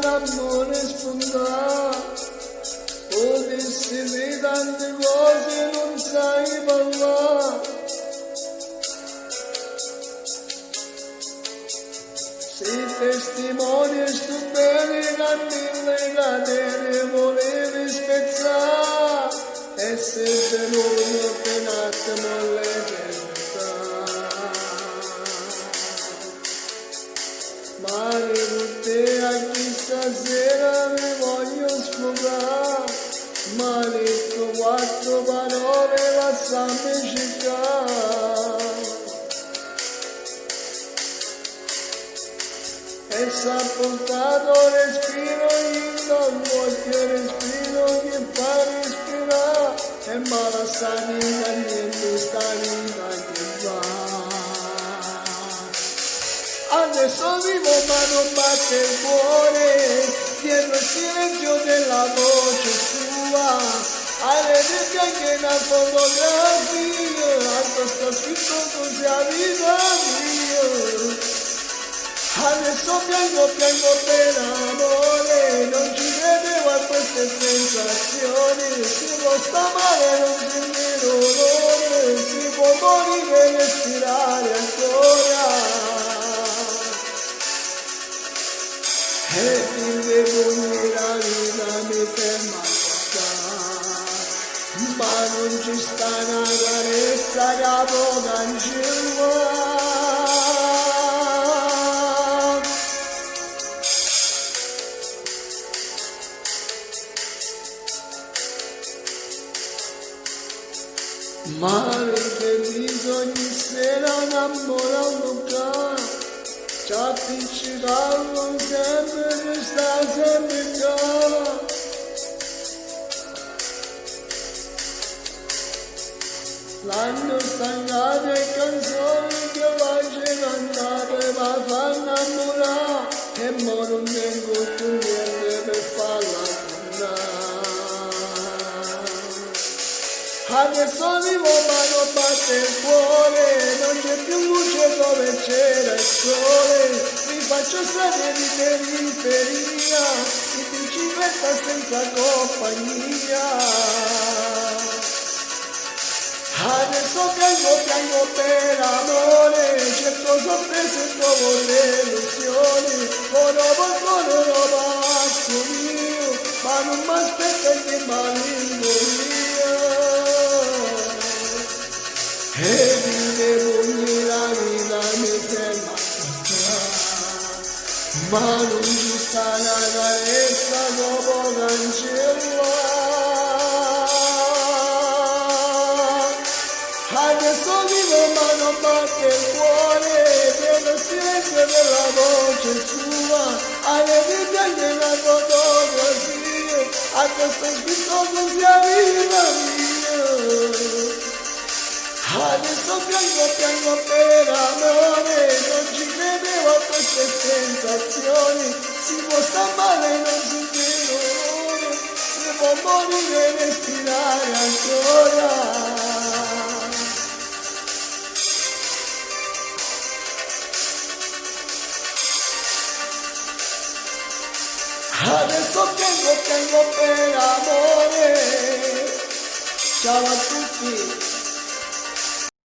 l'amore spunta, potessi tante cose non sai parlare. Si testimoni stupeni che mille catene volevi spezzare, e se venuto per un attimo l'eternità. Mare con te a chi stasera mi voglio sfogare, maledetto quattro parole lasciami cercare. E s'ha portato respiro in non voglio respiro che fa respirare, e ma la sanità niente sta vita che va. Adesso vivo ma non batte il cuore, dietro il silenzio della voce sua, avete bianche una fotografia, alto sta scritto così a vita mia. Adesso piango per amore, non ci credevo a queste sensazioni, si può sta male non sentire dolore, si può morire e respirare ancora. E finché pugni la vita mi ferma a ma non ci sta una carezza che può cancellare. Mare che bisogna sera innamorando qua, ci appiccicavo sempre che sta sempre qua. L'hanno stancato e canzoni che facevano andare ma fa innamorare, e mo non tengo più niente per farla tornare. Adesso vivo ma non batte il cuore, non c'è più luce dove c'era il sole, mi faccio strade di periferia, in bicicletta senza compagnia. Adesso piango per amore, cerco sorprese e trovo le illusioni, oro pazzo mio, ma non mi aspetta che malinconia. E vive ogni la vita mi ferma ma non ci sta una carezza dopo cancellare. Adesso vivo ma non batte il cuore, vedo il silenzio della voce sua, alle vite della fotografia, a questo scritto così a vita mia. Adesso piango per amore, non ci credevo a queste sensazioni, si può sta male e non sentire dolore, si può morire e respirare ancora. Adesso piango per amore, ciao a tutti.